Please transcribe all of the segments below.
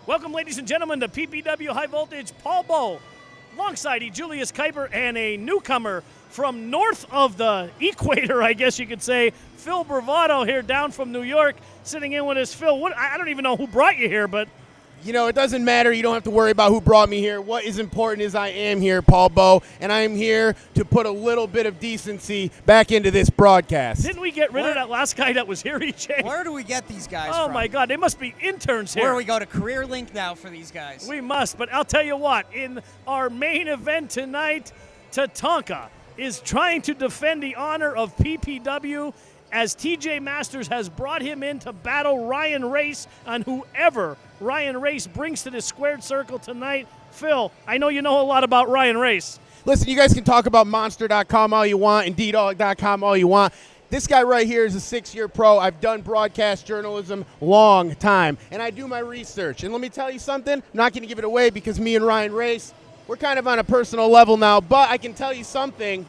Welcome, ladies and gentlemen, to PPW High Voltage. Paul Bowe, alongside Julius Kuiper, and a newcomer from north of the equator, I guess you could say, Phil Bravado here down from New York, sitting in with us. Phil, I don't even know who brought you here, but... You know, it doesn't matter. You don't have to worry about who brought me here. What is important is I am here, Paul Bowe, and I am here to put a little bit of decency back into this broadcast. Didn't we get rid of that last guy that was here, EJ? Where do we get these guys Oh, from? my God. They must be interns here. Where do we go to Career Link now for these guys? We must, but I'll tell you what. In our main event tonight, Tatanka is trying to defend the honor of PPW as TJ Masters has brought him in to battle Ryan Race on whoever Ryan Race brings to this squared circle tonight. Phil, I know you know a lot about Ryan Race. Listen, you guys can talk about Monster.com all you want, Indeed.com all you want. This guy right here is a 6-year pro. I've done broadcast journalism long time, and I do my research. And let me tell you something, I'm not going to give it away because me and Ryan Race, we're kind of on a personal level now, but I can tell you something.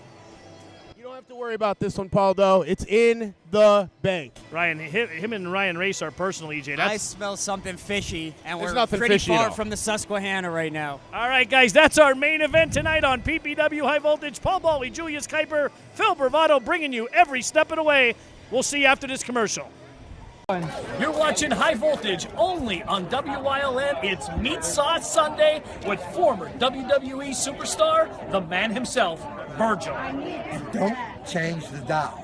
You don't have to worry about this one, Paul, though. It's in the bank. Ryan, him and Ryan Race are personal, EJ. I smell something fishy, and There's we're nothing pretty fishy at far all. from the Susquehanna right now. All right, guys, that's our main event tonight on PPW High Voltage. Paul Bowe, Julius Kuiper, Phil Bravado bringing you every step of the way. We'll see you after this commercial. You're watching High Voltage only on WYLN. It's Meat Sauce Sunday with former WWE superstar, the man himself, Virgil. And don't change the dial.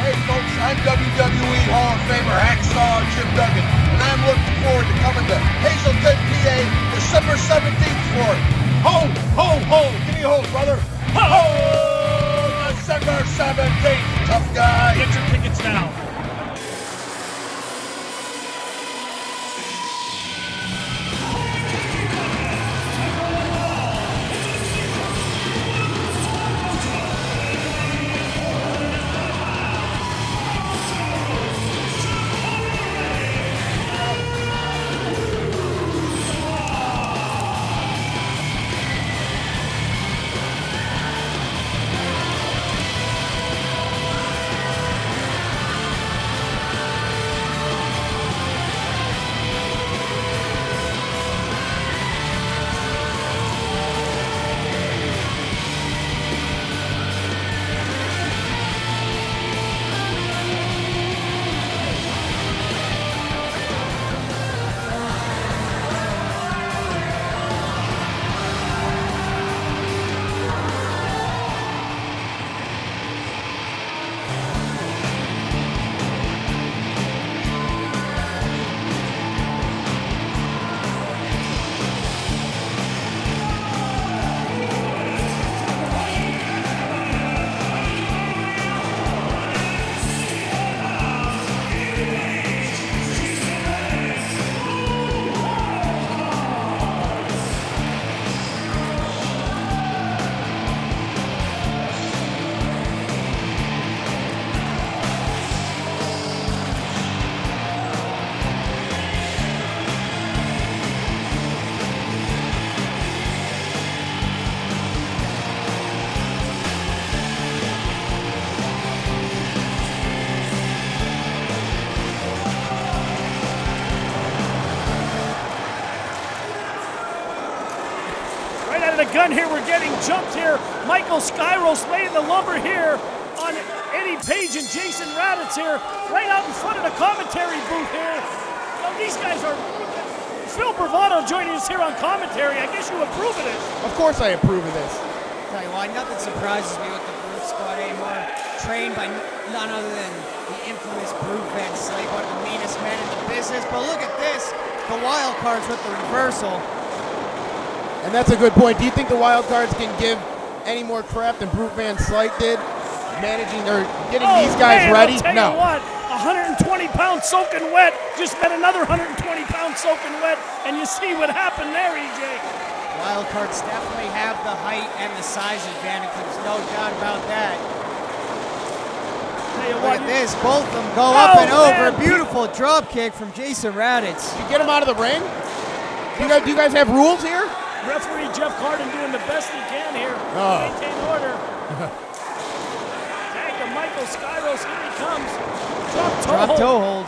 Hey folks, I'm WWE Hall of Famer Hacksaw Jim Duggan, and I'm looking forward to coming to Hazelton, PA, December 17th for Ho, ho, ho! Give me a hold, brother! Ho! December 17th, tough guy! Get your tickets now. Gun here, we're getting jumped here. Michael Skyros laying the lumber here on Eddie Page and Jason Raditz here, right out in front of the commentary booth here. Now, these guys are... Phil Bravado joining us here on commentary. I guess you approve of this. Of course I approve of this. Tell you what, nothing surprises me with the Brute Squad anymore. Trained by none other than the infamous Brute Van Slate, one of the meanest men in the business. But look at this, the Wild Cardz with the reversal. And that's a good point. Do you think the Wild Cardz can give any more crap than Brute Van Slyke did? Managing or getting these guys ready? I'll tell you what, 120 pounds soaking wet just met another 120 pounds soaking wet, and you see what happened there, EJ. Wild Cardz definitely have the height and the size advantage. There's no doubt about that. Look at this, both of them go up and over. Beautiful drop kick from Jason Raditz. Did you get him out of the ring? Do you guys have rules here? Referee Jeff Carden doing the best he can here. Oh. Maintain order. Tag to Michael Skyros. Here he comes. Drop toe hold.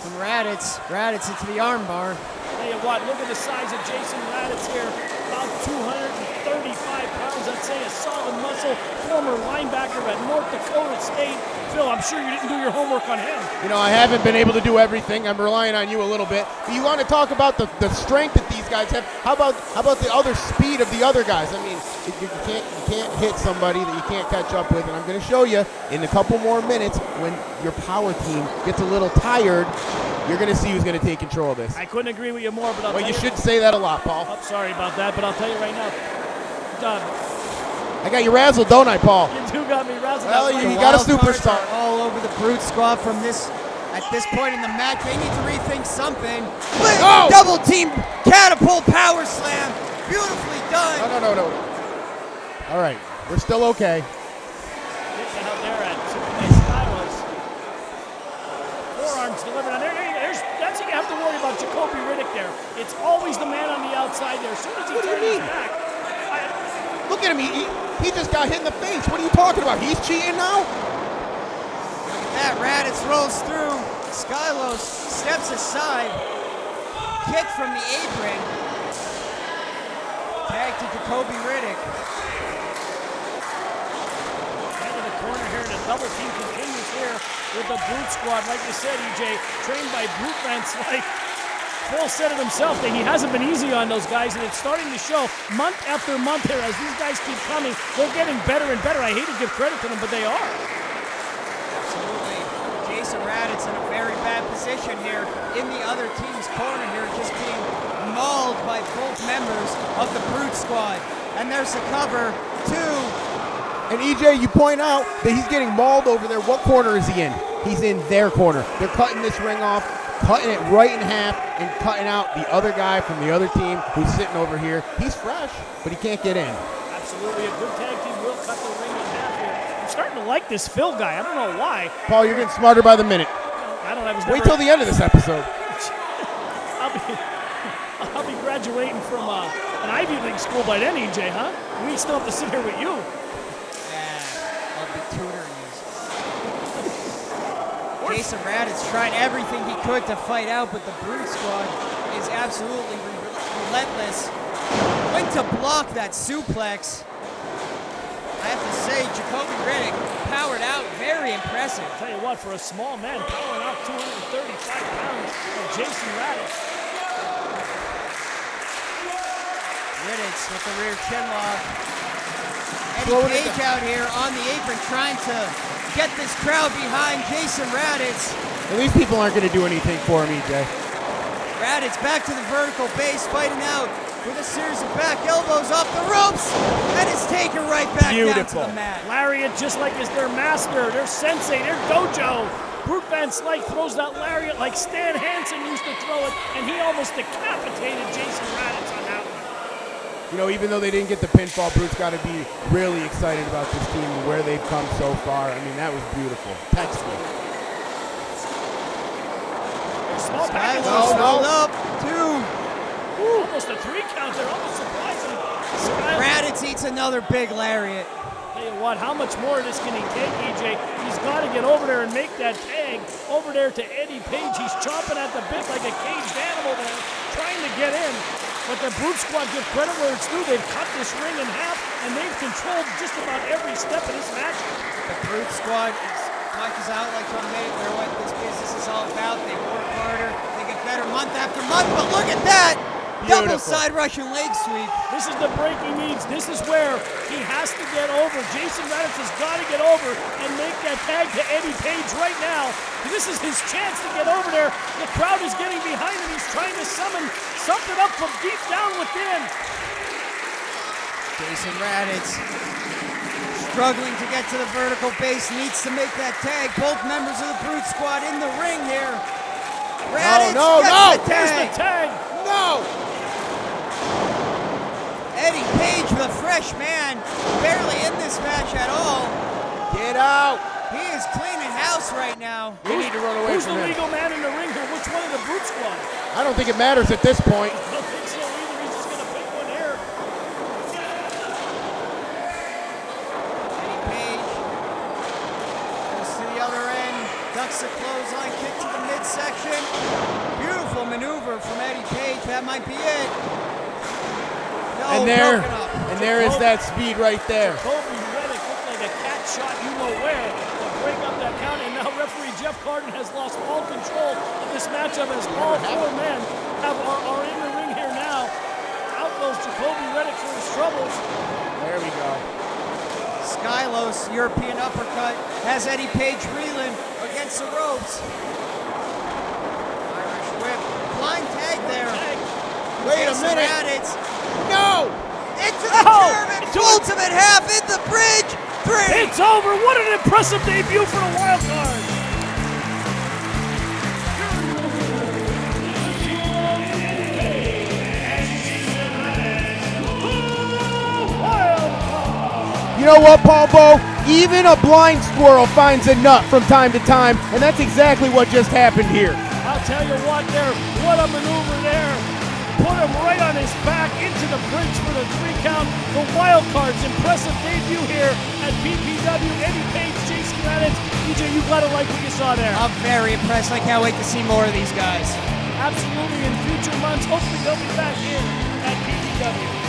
From Raditz. Raditz into the armbar. Tell you what, look at the size of Jason Raditz here. About 235 pounds. I'd say a solid muscle. Former linebacker at North Dakota State. Phil, I'm sure you didn't do your homework on him. You know, I haven't been able to do everything. I'm relying on you a little bit. But you want to talk about the strength that these guys have. How about the other speed of the other guys? I mean, you can't hit somebody that you can't catch up with. And I'm going to show you in a couple more minutes when your power team gets a little tired. You're going to see who's going to take control of this. I couldn't agree with you more, but I'll tell Well, you. you should say that a lot, Paul. I'm sorry about that, but I'll tell you right now. I got you razzled, don't I, Paul? You two got me razzled. Well, That's you right. got a Wild Cardz superstar. are all over the Brute Squad from this. At this point in the match, they need to rethink something. Oh! Double team catapult power slam. Beautifully done. No. All right, we're still okay. Get the hell there at Superman Skyros. Forearms delivered on there. That's what you have to worry about Jacoby Riddick there. It's always the man on the outside there. As soon as he What do you turns his mean? back. Look at him. He just got hit in the face. What are you talking about? He's cheating now? That Raditz rolls through. Skylos steps aside. Kick from the apron. Tag to Jacoby Riddick. Into the corner here, and a double team continues here with the Brute Squad. Like you said, EJ, trained by Brute Vents. Like Phil said it himself, that he hasn't been easy on those guys, and it's starting to show month after month here. As these guys keep coming, they're getting better and better. I hate to give credit to them, but they are. Absolutely. Jason Raditz in a very bad position here in the other team's corner here, just being mauled by both members of the Brute Squad. And there's the cover, 2. And EJ, you point out that he's getting mauled over there. What corner is he in? He's in their corner. They're cutting this ring off, cutting it right in half, and cutting out the other guy from the other team who's sitting over here. He's fresh, but he can't get in. Absolutely, a good tag team will cut the ring in half here. I'm starting to like this Phil guy. I don't know why. Paul, you're getting smarter by the minute. I don't know. I was Wait never, till the end of this episode. I'll be graduating from an Ivy League school by then, EJ, huh? We still have to sit here with you. Yeah, I'll be tutoring you. Jason Raditz tried everything he could to fight out, but the Brute Squad is absolutely relentless. Went to block that suplex. I have to say, Jacoby Riddick powered out, very impressive. Tell you what, for a small man, powering out 235 pounds of Jason Raditz. Riddick with the rear chin lock. Eddie Page out here on the apron trying to get this crowd behind Jason Raditz. And these people aren't going to do anything for him, EJ. Raditz back to the vertical base, fighting out with a series of back elbows off the ropes, and it's taken right back down to the mat. Lariat, just like is their master, their sensei, their dojo. Brute Van Slyke throws that lariat like Stan Hansen used to throw it, and he almost decapitated Jason Raditz on that one. You know, even though they didn't get the pinfall, Brute's got to be really excited about this team and where they've come so far. I mean, that was beautiful. Textbook. Small package. Rolled up, 2. Ooh, almost a 3 count there, almost surprising. Raditz eats another big lariat. Tell you what, how much more of this can he take, EJ? He's got to get over there and make that tag over there to Eddie Page. He's chomping at the bit like a caged animal there, trying to get in. But the Brute Squad, give credit where it's due. They've cut this ring in half, and they've controlled just about every step of this match. The Brute Squad punches out like to admit they're what this business is all about. They work harder, they get better month after month, but look at that! Double side Russian leg sweep. This is the break he needs. This is where he has to get over. Jason Raditz has got to get over and make that tag to Eddie Page right now. This is his chance to get over there. The crowd is getting behind him. He's trying to summon something up from deep down within. Jason Raditz struggling to get to the vertical base, needs to make that tag. Both members of the Brute Squad in the ring here. Raditz gets the tag. Here's the tag. No! Eddie Page, the fresh man, barely in this match at all. Get out! He is cleaning house right now. You need to run away Who's from the him. legal man in the ring here? Which one of the Brute Squad? I don't think it matters at this point. I don't think so either. He's just going to pick one here. Eddie Page goes to the other end, ducks a clothesline kick to the midsection. Beautiful maneuver from Eddie Page. That might be it. No, And there is that speed right there. Jacoby Reddick looked like a cat shot you know where to break up that count. And now referee Jeff Carden has lost all control of this matchup as all four men are in the ring here now. Out goes Jacoby Reddick for his troubles. There we go. Skylos, European uppercut, has Eddie Page reeling against the ropes. Irish whip, blind tag there. Wait a minute. No! Into the German, folds him in half, in the bridge, 3. It's over. What an impressive debut for the Wild Card. You know what, Paul Bo? Even a blind squirrel finds a nut from time to time, and that's exactly what just happened here. I'll tell you what there, what a maneuver there. Put him right on his back into the bridge for the 3 count. The Wild Card's impressive debut here at PPW. Eddie Page, Jason Raditz. DJ, you gotta like what you saw there. I'm very impressed. I can't wait to see more of these guys. Absolutely, in future months, hopefully they'll be back here at PPW.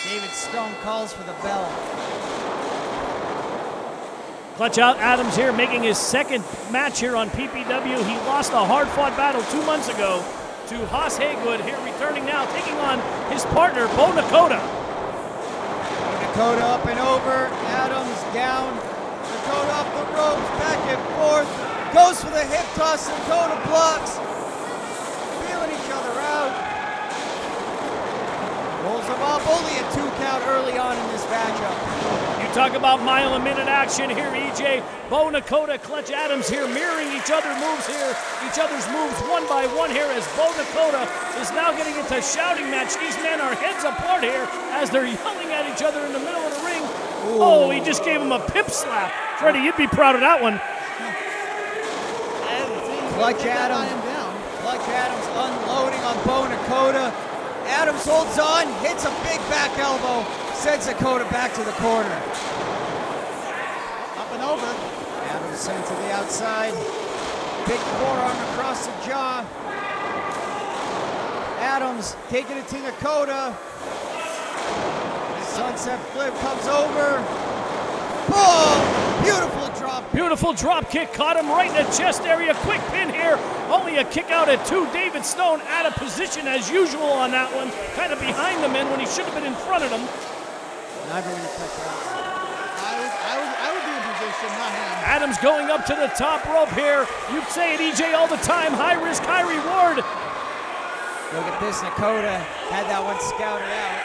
David Stone calls for the bell. Clutch out Adams here, making his second match here on PPW. He lost a hard-fought battle 2 months ago to Haas Haygood, here returning now, taking on his partner, Bo Nakota. Nakota up and over, Adams down, Nakota up the ropes, back and forth, goes for the hip toss, Nakota blocks, feeling each other out. Rolls him up, only a 2 count early on in this matchup. You talk about mile-a-minute action here, EJ. Bo Nakota, Clutch Adams here, mirroring each other's moves one by one here as Bo Nakota is now getting into a shouting match. These men are heads apart here as they're yelling at each other in the middle of the ring. Ooh. Oh, he just gave him a pip slap. Freddie, you'd be proud of that one. Clutch Adams unloading on Bo Nakota. Adams holds on, hits a big back elbow, sends Nakota back to the corner. Up and over. Adams sent to the outside. Big forearm across the jaw. Adams taking it to Nakota. Sunset flip comes over. Boom! Beautiful drop. Beautiful drop kick, caught him right in the chest area. Quick pin here. Only a kick out at 2. David Stone out of position as usual on that one. Kind of behind the men when he should have been in front of them. Not going to touch that. I would be in position, not him. Adams going up to the top rope here. You say it, EJ, all the time. High risk, high reward. Look at this. Nakota had that one scouted out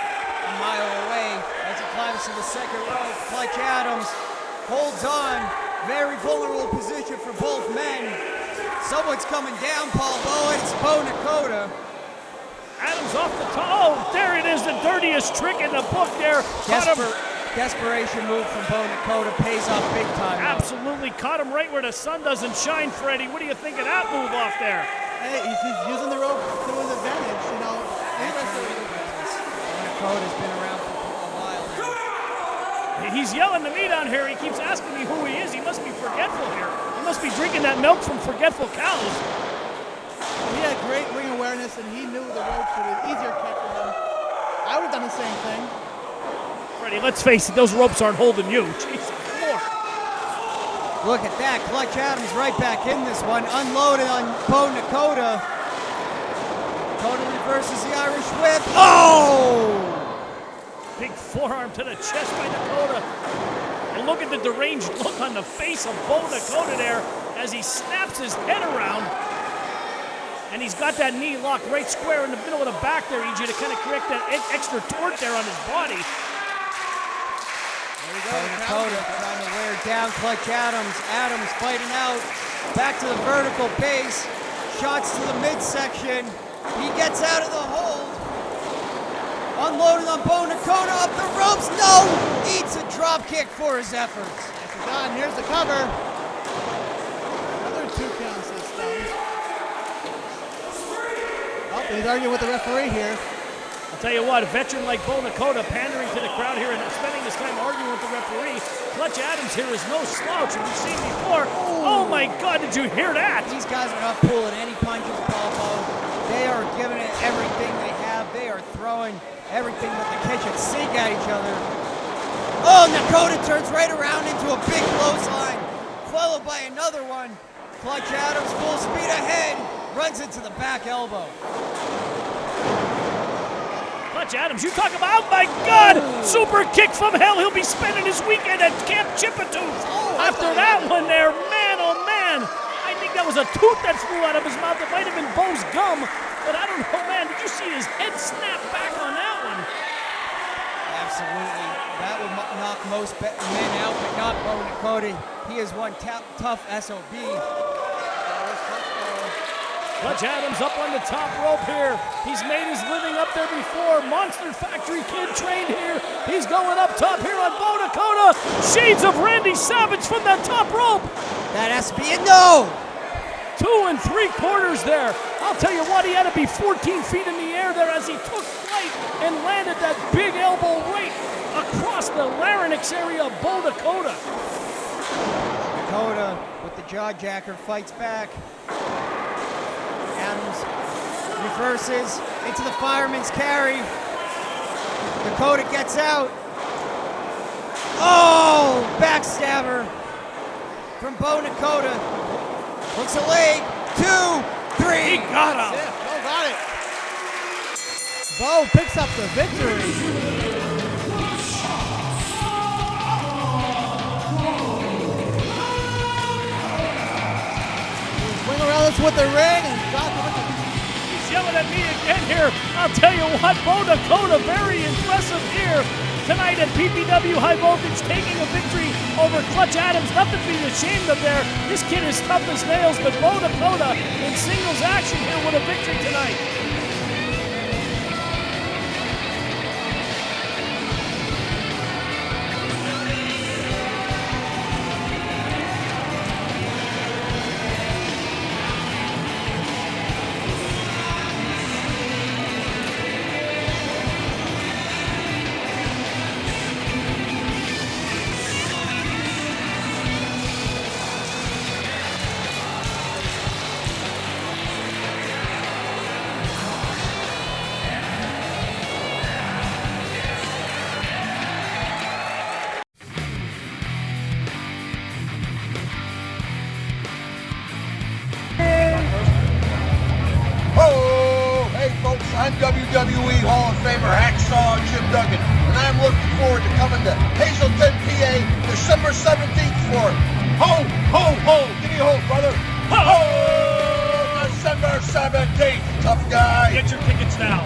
a mile away as he climbs to the second rope. Clutch Adams holds on. Very vulnerable position for both men. Someone's coming down, Paul Bowen. It's Bo Nakota. Adams off the top. Oh, there it is, the dirtiest trick in the book there. Desperation move from Bo Nakota pays off big time. Absolutely caught him right where the sun doesn't shine, Freddie. What do you think of that move off there? Hey, he's using the rope to his advantage, you know. Nakota's been around for a while now. He's yelling to me down here. He keeps asking me who he is. He must be forgetful here. He must be drinking that milk from forgetful cows. He had great ring awareness, and he knew the ropes would be easier kick for him. I would have done the same thing. Freddie, let's face it, those ropes aren't holding you. Jesus, Lord. Look at that. Clutch Adams right back in this one. Unloaded on Bo Nakota. Nakota reverses the Irish whip. Oh! Big forearm to the chest by Nakota. And look at the deranged look on the face of Bo Nakota there as he snaps his head around. And he's got that knee locked right square in the middle of the back there, EJ, to kind of correct that extra torque there on his body. There we go. Nakota trying to wear down Clutch Adams. Adams fighting out. Back to the vertical base. Shots to the midsection. He gets out of the hold. Unloading on Bo Nakota up the ropes. No! Eats a drop kick for his efforts. It's done. Here's the cover. Another 2 counts this time. Oh, he's arguing with the referee here. I'll tell you what, a veteran like Bo Nakota pandering to the crowd here and spending his time arguing with the referee. Clutch Adams here is no slouch, and we've seen before. Oh my God, did you hear that? These guys are not pulling any punches, Paul. They are giving it everything they have. They are throwing everything but the kitchen sink at each other. Oh, Nakota turns right around into a big clothesline, followed by another one. Clutch Adams full speed ahead, runs into the back elbow. Clutch Adams, you talk about, oh my God, super kick from hell. He'll be spending his weekend at Camp Chippewa. After that one there, man, oh man. I think that was a tooth that flew out of his mouth. It might have been Bo's gum, but I don't know, man. Did you see his head snap back on that one? Absolutely. That would knock most men out, but not Bo Nakota. He is one tough SOB. Clutch Adams up on the top rope here. He's made his living up there before. Monster Factory kid trained here. He's going up top here on Bo Nakota. Shades of Randy Savage from that top rope. That has to be a no. 2 3/4 there. I'll tell you what, he had to be 14 feet in the air there as he took flight and landed that big elbow right across the larynx area of Bo Nakota. Nakota with the jaw jacker fights back. Adams reverses into the fireman's carry. Nakota gets out. Oh, backstabber. from Bo Nakota. Looks a leg. 2, 3. He got him. Yeah, Bo got it. Bo picks up the victory. Swing around us with the ring and got the victory. He's yelling at me again here. I'll tell you what, Bo Nakota, very impressive here tonight at PPW High Voltage, taking a victory over Clutch Adams. Nothing to be ashamed of there. This kid is tough as nails, but Bo Nakota in singles action here with a victory tonight. I'm WWE Hall of Famer Hacksaw Jim Duggan, and I'm looking forward to coming to Hazleton, PA, December 17th for Ho, Ho, Ho. Give me a ho, brother. Ho! December 17th, tough guy. Get your tickets now.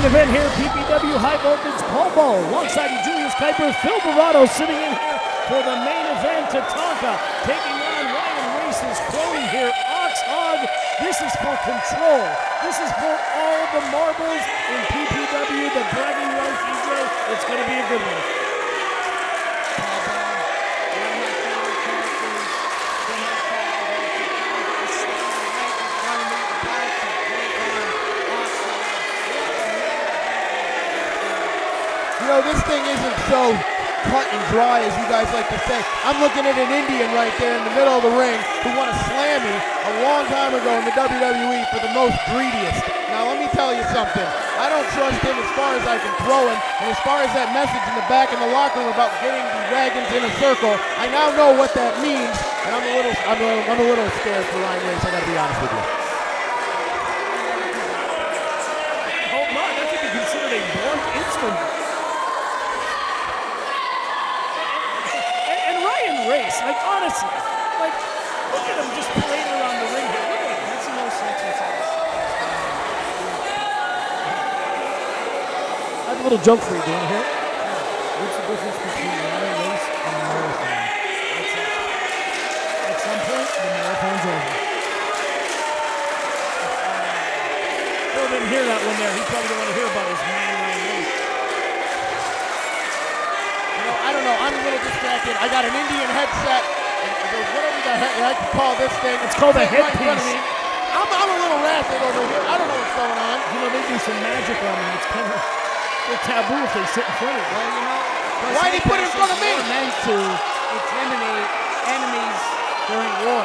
Event here, PPW High Voltage Paul Ball alongside Julius Kuiper, Phil Bravado sitting in here for the main event. Tatanka taking on Ryan Race's crony here, Ox Hog. This is for control. This is for all the marbles in PPW, the bragging rights, EJ. It's going to be a good one. One of my favorite characters. You know, this thing isn't so cut and dry as you guys like to say. I'm looking at an Indian right there in the middle of the ring who won a Slammy a long time ago in the WWE for the most greediest. Now let me tell you something. I don't trust him as far as I can throw him, and as far as that message in the back in the locker room about getting the wagons in a circle, I now know what that means, and I'm a little scared for Ryan Reigns. I gotta be honest with you. Hold on, that could be considered a blunt instrument. Race, like honestly, like look at him just parading around the ring here. Look at him. That's the most exercise. I have a little joke for you. Do you want to hear it? What's the difference between a Ryan race and a marathon? What's that? At some point, the marathon's over. Phil didn't hear that one there. He probably didn't want to hear about his man Ryan race. I don't know. I'm a little distracted. I got an Indian headset. Whatever the heck I can call this thing. It's called a right in front of headpiece. me. I'm a little raspy over here. I don't know what's going on. You know, they do some magic on them. It's kind of taboo if they sit in front of you. Well, you know, Why'd he put it in front of me? They're meant to intimidate enemies during war.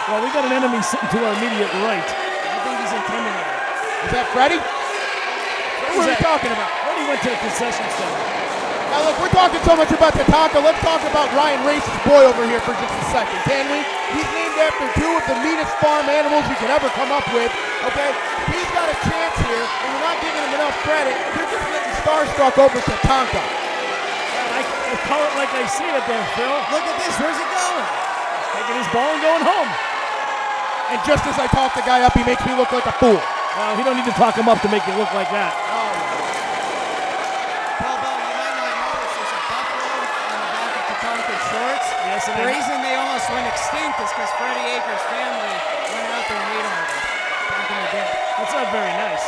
Well, we got an enemy sitting to our immediate right. I think he's intimidated. Is that Freddie? What are we talking about? Freddie went to the concession stand. Now look, we're talking so much about Tatanka. Let's talk about Ryan Race's boy over here for just a second, can we? He's named after two of the meanest farm animals we could ever come up with, okay? He's got a chance here, and we're not giving him enough credit. You're just getting starstruck over Tatanka. I call it like I see it there, Phil. Look at this. Where's he going? He's taking his ball and going home. And just as I talk the guy up, he makes me look like a fool. Well, he don't need to talk him up to make you look like that. Yes, and the reason they almost went extinct is because Freddie Akers' family went out there and ate all of them. Back in the day. That's not very nice.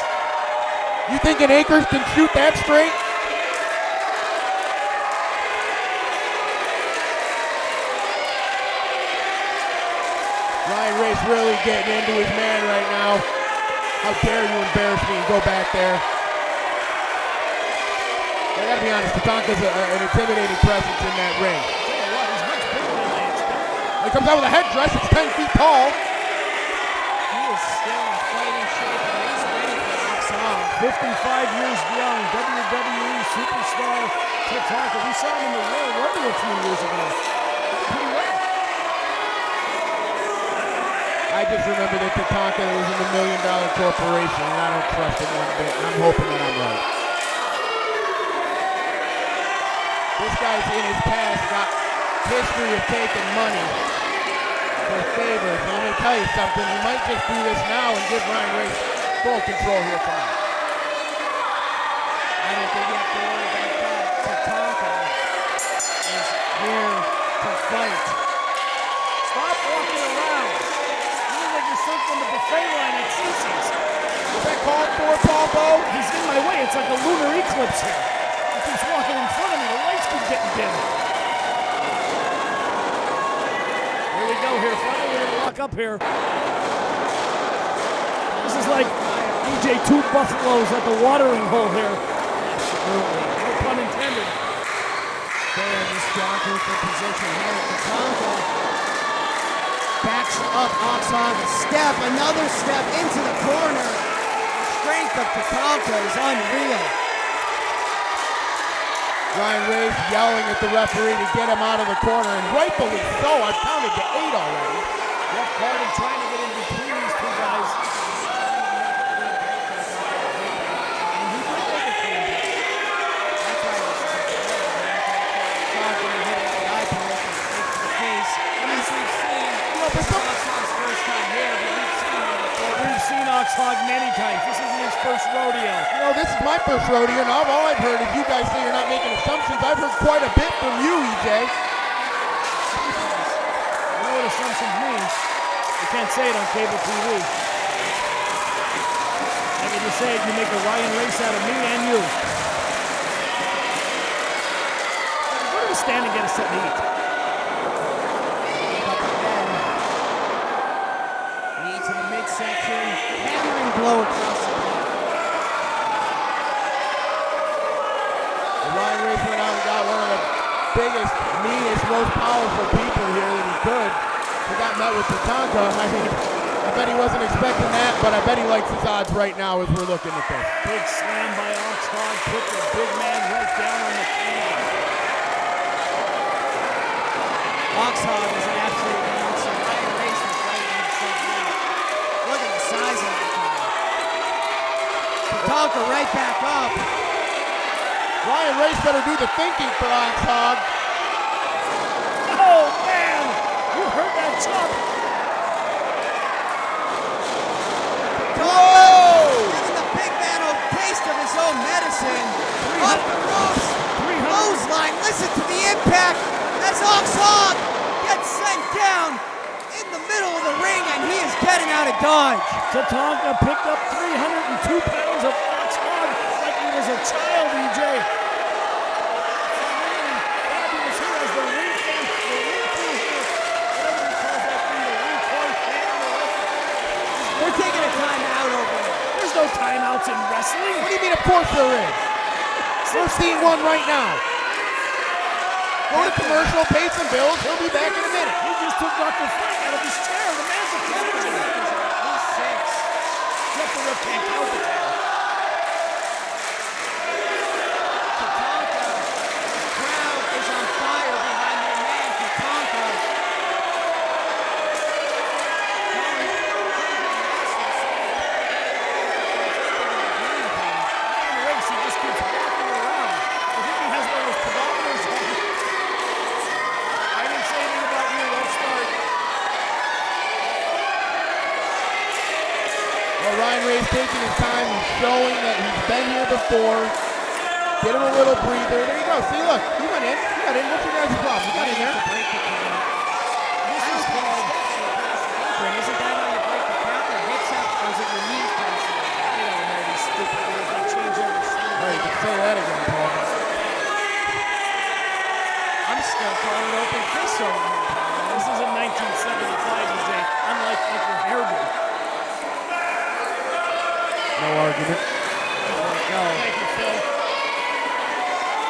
You thinking Akers can shoot that straight? Ryan Race really getting into his man right now. How dare you embarrass me and go back there. I gotta be honest, Tatanka's an intimidating presence in that ring. He comes out with a headdress, it's 10 feet tall. He is still in fighting shape, and he's ready for Ox Hog. 55 years young, WWE superstar Tatanka. We saw him in the Royal Rumble a few years ago. Pretty well. I just remember that Tatanka was in the $1 Million Corporation, and I don't trust him one bit, and I'm hoping that I'm right. This guy's in his past got history of taking money for favors. And let me tell you something, he might just do this now and give Ryan Race full control here tonight. I don't think you have to worry about that. Tatanka is here to fight. Stop walking around. You look like you're circling the buffet line at Cece's. Is that called for, Paul Bo? He's in my way. It's like a lunar eclipse here. He keeps walking in front of me. The lights keep getting dim. Here we go here. Finally, we're going to lock up here. This is like DJ Two Buffaloes at the watering hole here. Absolutely. No pun intended. They are just jockeying for position here. Tatanka backs up Ox Hog a step, another step into the corner. The strength of Tatanka is unreal. Ryan Race yelling at the referee to get him out of the corner, and rightfully so. I've counted to 8 already. Jeff Hardy trying to get in between these two guys. We've seen Ox Hog many times. This isn't his first rodeo. You know, this is my first rodeo, and all I've heard is you guys say you're not making assumptions. I've heard quite a bit from you, EJ. You know what assumptions means? You can't say it on cable TV. I can just say it, you make a Ryan Race out of me and you. Where do we stand and get us something to eat? Knee to the midsection, hammering blow across the back. most powerful people here that he could. He got met with Tatanka. I mean, I bet he wasn't expecting that, but I bet he likes his odds right now as we're looking at this. Big slam by Ox Hog, put the big man right down on the can. Ox Hog is an absolute monster. Ryan Race was right in the front leg. Look at the size of that guy. Tatanka right back up. Ryan Race better do the thinking for Ox Hog. Oh, man! You heard that chop. Whoa! Giving the big man a taste of his own medicine. Off the ropes. Clothesline. Listen to the impact as Ox Hog gets sent down in the middle of the ring, and he is getting out of dodge. Tatanka picked up 302 pounds of Ox Hog like he was a child, EJ. Fabulous here as the ring cam, the ring crew here, whatever he calls that thing, the ring card cam or whatever. They're taking a timeout over there. There's no timeouts in wrestling. What do you mean, of course there is? We're seeing one right now. Go to commercial, pay some bills, he'll be back in a minute. He just took Dr. Frank out of his chair. The man's a legend. He's 6. Jeff the ref can't count the count. Tatanka, the crowd is on fire behind their man, Tatanka. Ryan Race, he just keeps walking around. I think he has one of those pedometers on. I didn't say anything about you. Don't start. Well, Ryan Race taking his time. He's showing that he's been here before. Get him a little breather. There you go. See, look. He went in. He got in. What's your guys' problem? He got in there. This is called apron. Isn't that how you break the count? Your hips up, or is it your knees passing? You don't know these stupid rules. They change every single Hey, you can say that again, Paul. I'm still calling open fists over here. This isn't 1975, EJ. Unlike your hairdo. No argument. Go. Thank you, Phil.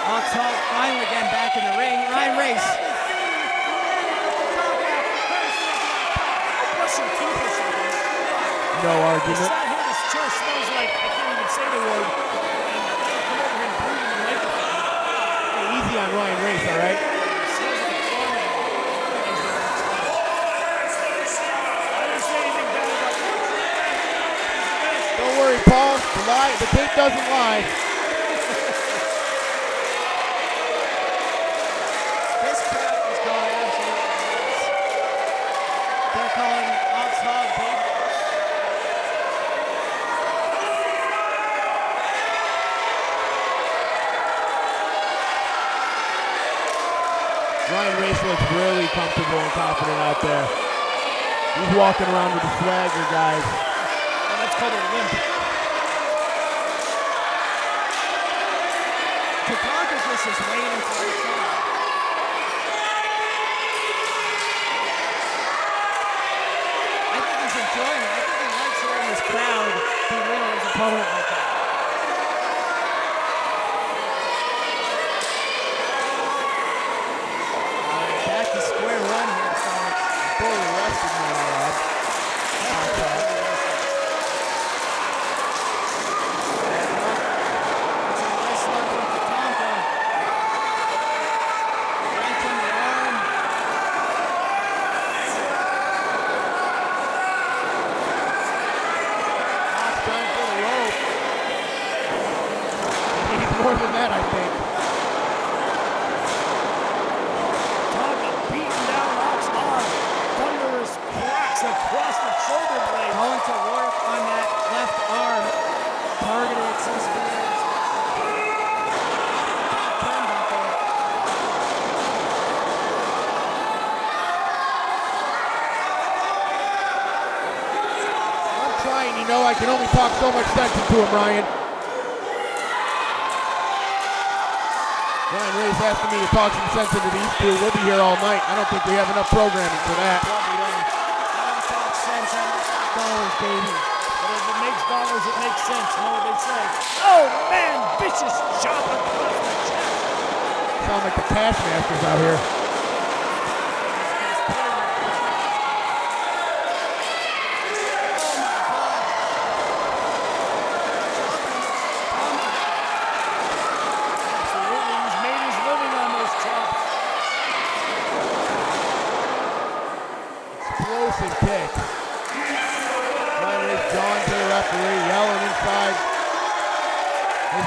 Ox Hog finally again back in the ring. Ryan Race. Brushing teeth or something. No This argument. side here, this chair smells like, I can't even say the word. And come over here and breathe in the microphone. Hey, easy on Ryan Race, all right? It smells like farming. I didn't say anything bad about you. Don't worry, Paul. The tape doesn't lie. This crowd is going absolutely nuts. They're calling Ox Hog baby. Ryan Race looks really comfortable and confident out there. He's walking around with the swagger, guys. And that's called a limp. Tatanka just is waiting for his time. I think he's enjoying it. I think he likes hearing this crowd belittle his opponent like that. Back to square one here, folks. Fully rested, my lad. It's a nice look from Tatanka. Right from the arm. Ox trying for the rope. He needs more than that, I think. Tatanka beating down Ox Hog. Thunderous cracks across the shoulder blade. Going to work on that left arm. Targeted some spears. Turnbuckle. I'm trying, you know, I can only talk so much sense into him, Ryan. Ryan Race asking me to talk some sense into these two. We'll be here all night. I don't think we have enough programming for that. I don't talk sense. I don't talk dollars, baby. But if it makes dollars, it makes sense. You know what they say? Oh, man! Vicious chop across the chest. Sound like the cash masters out here.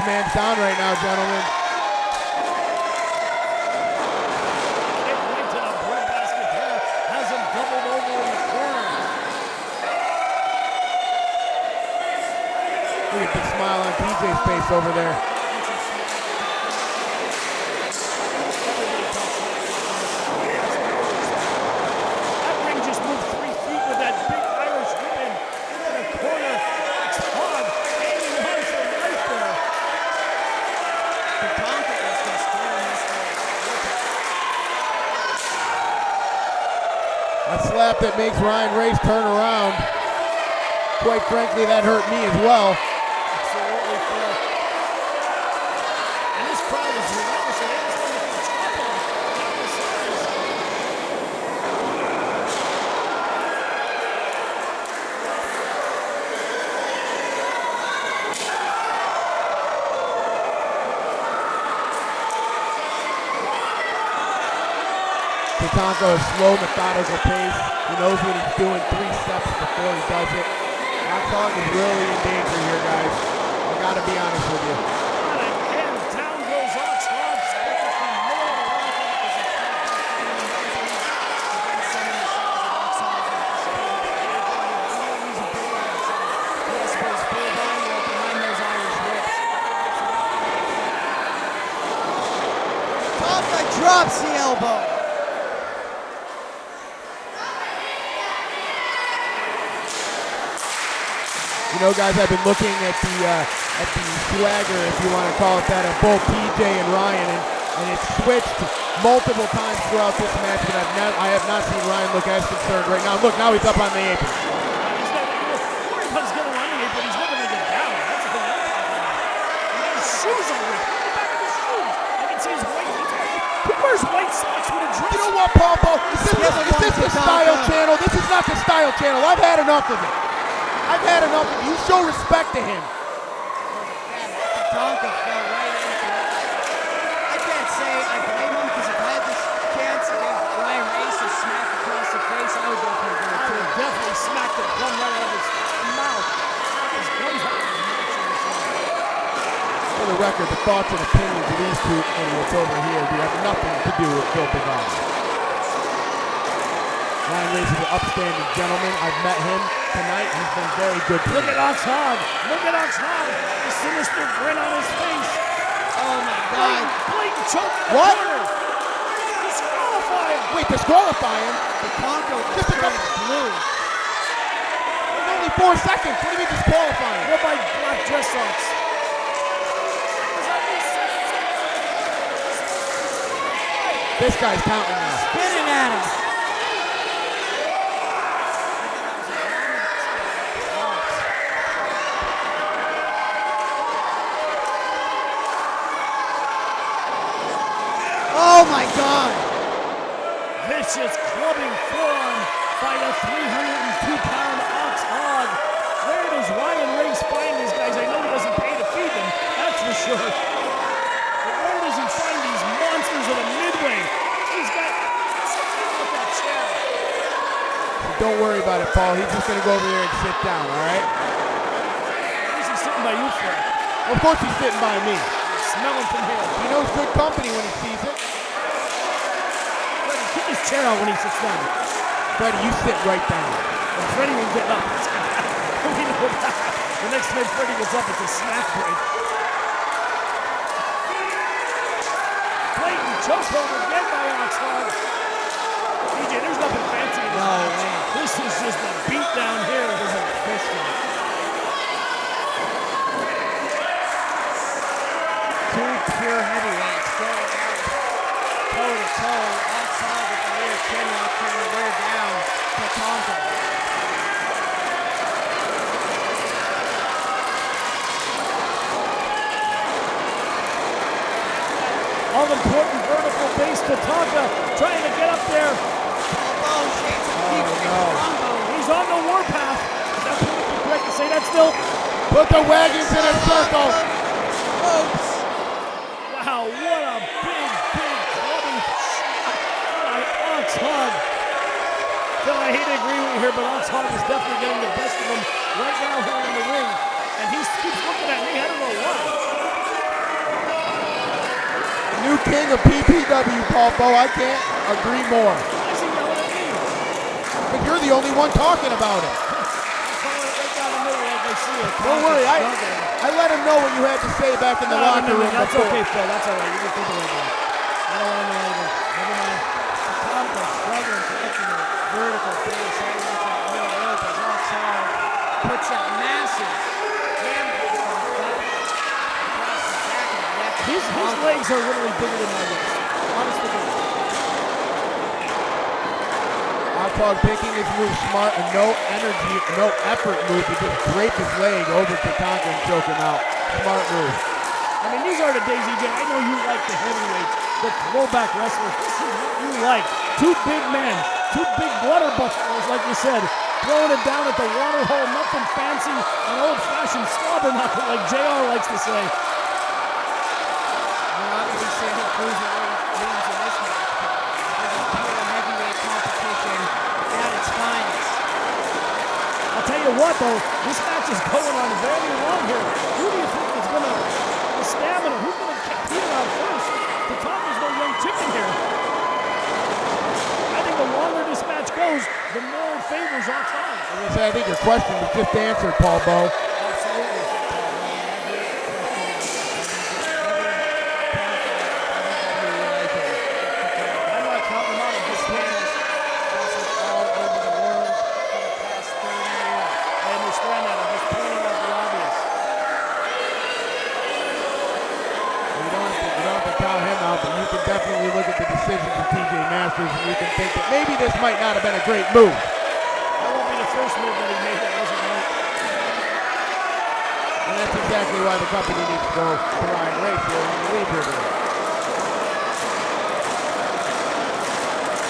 man's down right now, gentlemen. Kick right to the breadbasket there. Has him doubled over in the corner. Look at the smile on TJ's face over there. That ring just moved 3 feet with that big Irish whip in into the corner. Ox Hog hanging on for life there. Tatanka is just throwing this thing. A slap that makes Ryan Race turn around. Quite frankly, that hurt me as well. Absolutely, Phil. And this crowd is relentless. They just want to keep chopping him. Not the size. Tatanka, a slow, methodical pace. He knows what he's doing 3 steps before he does it. Ox Hog is really in danger here, guys. I gotta be honest with you. And down goes Ox Hog. Expected from more of a lockout as a Tatanka drops the elbow. You know, guys, I've been looking at the swagger, if you want to call it that, of both TJ and Ryan, and it's switched multiple times throughout this match, but I have not seen Ryan look as concerned right now. Look, now he's up on the apron. He's going to run the apron. He's looking to get down. That's the thing I'm talking about. And his shoes are ripped. Look at the back of his shoes. I can see his white. Who wears white socks with a dress? You know what, Paul? Is this the style channel? This is not the style channel. I've had enough of it. I've had enough of it. You show respect to him. Tatanka fell right into it. I can't say I blame him because if I had this chance to give Ryan Race a smack across the face, I would go for it I too. would definitely smack the gum right out of his mouth. His gums out of his mouth. For the record, the thoughts and opinions of these two idiots over here do have nothing to do with Phil Bavaro. Ryan Race is an upstanding gentleman. I've met him tonight. He's been very good to me. Look at Ox Hog. Look at Ox Hog. The sinister grin on his face. Oh my God. Blatant choke in the What? corner. Disqualify him. Wait, disqualify him? Tatanka was Just a turning couple- blue. There's only 4 seconds. What do you mean disqualify him? What by black dress socks? This guy's counting now. Spinning at him. Oh my God! Vicious clubbing forearm by a 302-pound Ox Hog. Where does Ryan Race find these guys? I know he doesn't pay to feed them, that's for sure. But where does he find these monsters of the midway? He's got something with that chair. Don't worry about it, Paul. He's just going to go over there and sit down, all right? Where's he sitting by you for? Of course he's sitting by me. Smelling from here. He knows good company when he sees it. Freddie, kick his chair out when he sits down. Freddie, you sit right down. Well, Freddie will get up. We know that. The next time Freddie gets up, it's a snack break. Blatant chokehold again by Ox Hog. DJ, there's nothing fancy in this match. way. This is just a beat down here. This is a fist fight. Two pure heavyweights going out toe to toe. Ox Hog with the rear chin lock trying to wear down Tatanka. All-important vertical base Tatanka trying to get up there. Elbow shades of Oh, keep no. He's on the warpath. Is that politically correct to say that still? Put the wagons in a circle. Ropes. Wow, what a big clubbing shot by Ox Hog. Phil, I hate to agree with you here, but Ox Hog is definitely getting the best of him right now here in the ring. And he keeps looking at me, I don't know why. new king of PPW, Paul Bo. I can't agree more. Why is he yelling at me? But you're the only one talking about it. Don't worry, I let him know what you had to say back in the locker room. That's before. okay, Phil. That's all right. You can keep it right there. I don't want to know anything. Never mind. Tatanka struggling to get to the vertical base. Right into that middle rope as Ox Hog puts that massive jam across the back of the neck. His legs are literally bigger than my legs. Honest to God. Ox Hog picking his move smart, and no energy, no effort move to just drape his leg over Tatanka and choke him out. Smart move. I mean, these are the days, EJ. I know you like the heavyweights, the throwback wrestlers. This is what you like. Two big men, two big water buffaloes, like you said, throwing it down at the water hole. Nothing fancy, an old-fashioned slobber knocker, like JR likes to say. We're not going to be seeing who cruiserweight wins in this match, but this is pure heavyweight competition at its finest. I'll tell you what, though, this match is going on very long here. Who do you think is going to, the stamina, who's going to peel out first? Tatanka's no young chicken here. I think the longer this match goes, the more it favors Ox Hog. I think your question was just answered, Paul Bo. Absolutely. I'm not counting him out of this match. All over the world for the past 30 years. I understand that. I'm just pointing out the obvious. You don't have to count him out, but you can definitely look at the decisions of TJ Masters and you can think that maybe this might not have been a great move. That won't be the first move that he made that wasn't right. And that's exactly why the company needs to go to Ryan Race here in the lead here today.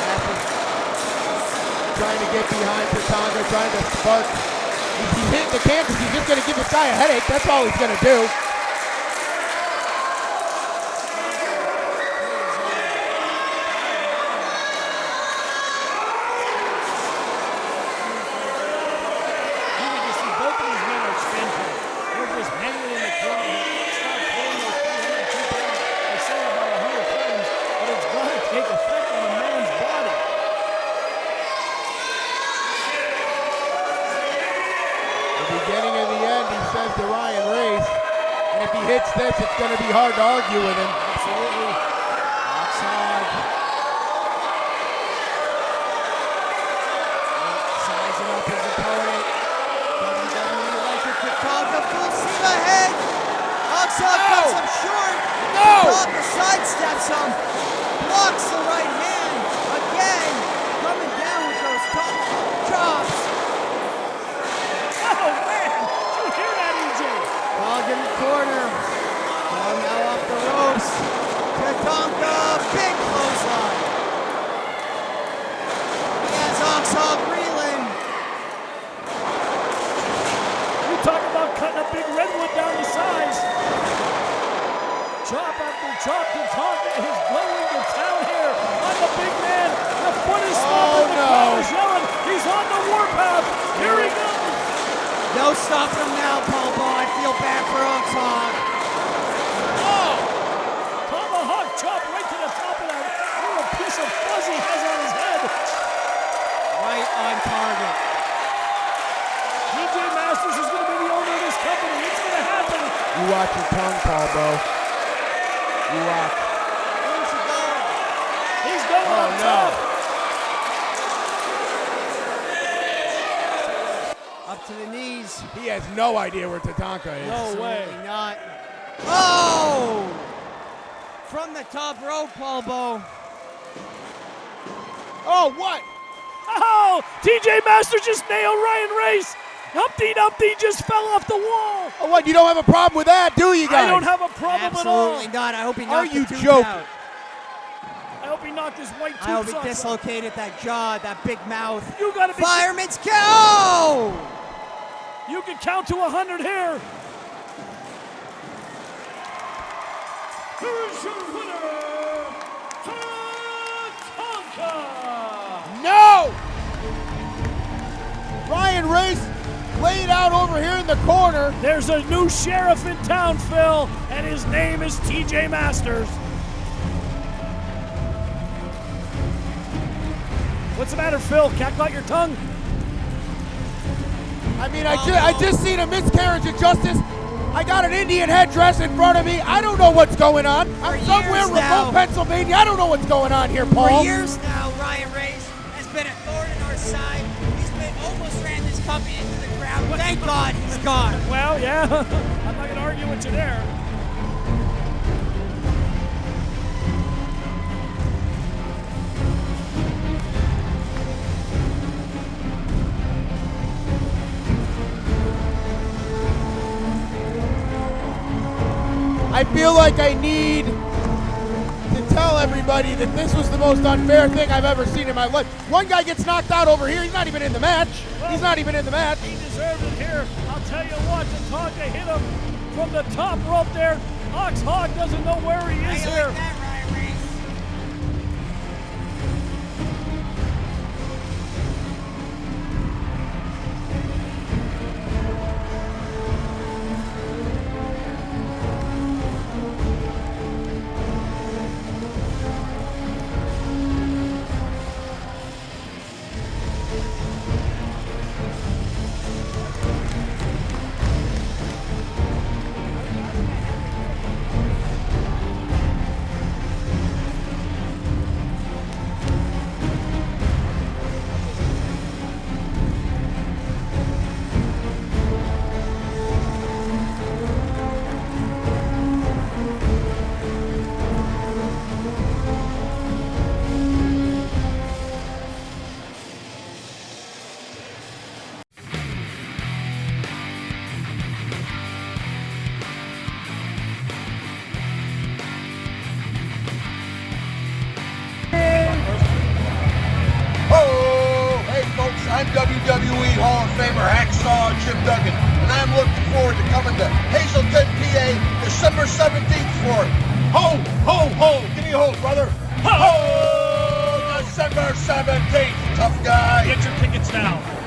Masters trying to get behind Tatanka, trying to spark. He's hitting the canvas, he's just going to give this guy a headache. That's all he's going to do. Beginning of the end, he says to Ryan Race, and if he hits this, it's going to be hard to argue with him. Absolutely. Ox Hog. Sizing up his opponent. WWE like it. Tatanka full steam ahead. Ox Hog cuts him short. Tatanka sidesteps him. Blocks the right hand. Again, coming down with those top chops. Oh, man! Did you hear that, EJ? Hogg in the corner. Hogg now off the ropes. Tatanka, big clothesline. He has Ox Hog reeling. You talk about cutting a big redwood down to size. Chop after chop, Tatanka is going to town here on the big man. The foot is stopping. The crowd is yelling. He's on the warpath. Here he goes. No stopping him now, Paul Bo. I feel bad for Ox Hog. Oh! Tomahawk chop right to the top of that little piece of fuzz he has on his head. Right on target. TJ Masters is going to be the owner of this company. It's going to happen. You watch your tongue, Paul Bo. You watch. Where's he going? He's going up top. Up to the knees. He has no idea where Tatanka is. No way. Absolutely not. Oh! From the top rope, Paul Bo. Oh, what? Oh! TJ Masters just nailed Ryan Race. Humpty Dumpty just fell off the wall. Oh, what? You don't have a problem with that, do you guys? I don't have a problem at all. Absolutely not. I hope he Are knocked you the tooth joking? out. I hope he knocked his white tooth I hope off. he dislocated that jaw, that big mouth. You gotta be. Fireman's kill! You can count to 100 here. Here's your winner, Tatanka. No! Ryan Race laid out over here in the corner. There's a new sheriff in town, Phil, and his name is TJ Masters. What's the matter, Phil? Cat caught your tongue? I mean, I just seen a miscarriage of justice. I got an Indian headdress in front of me. I don't know what's going on. I'm somewhere remote Pennsylvania. I don't know what's going on here, Paul. For years now, Ryan Race has been a thorn in our side. He's been almost ran this company into the ground. Thank God he's gone. Well, yeah. I'm not going to argue with you there. I feel like I need to tell everybody that this was the most unfair thing I've ever seen in my life. One guy gets knocked out over here. He's not even in the match. He's not even in the match. He deserved it here. I'll tell you what, Tatanka hit him from the top rope there. Ox Hog doesn't know where he is here. Like that, Ryan Race? I'm WWE Hall of Famer Hacksaw Chip Duggan, and I'm looking forward to coming to Hazleton, PA, December 17th for Ho, ho, ho. Give me a hold, brother. Ho! December 17th, tough guy. Get your tickets now.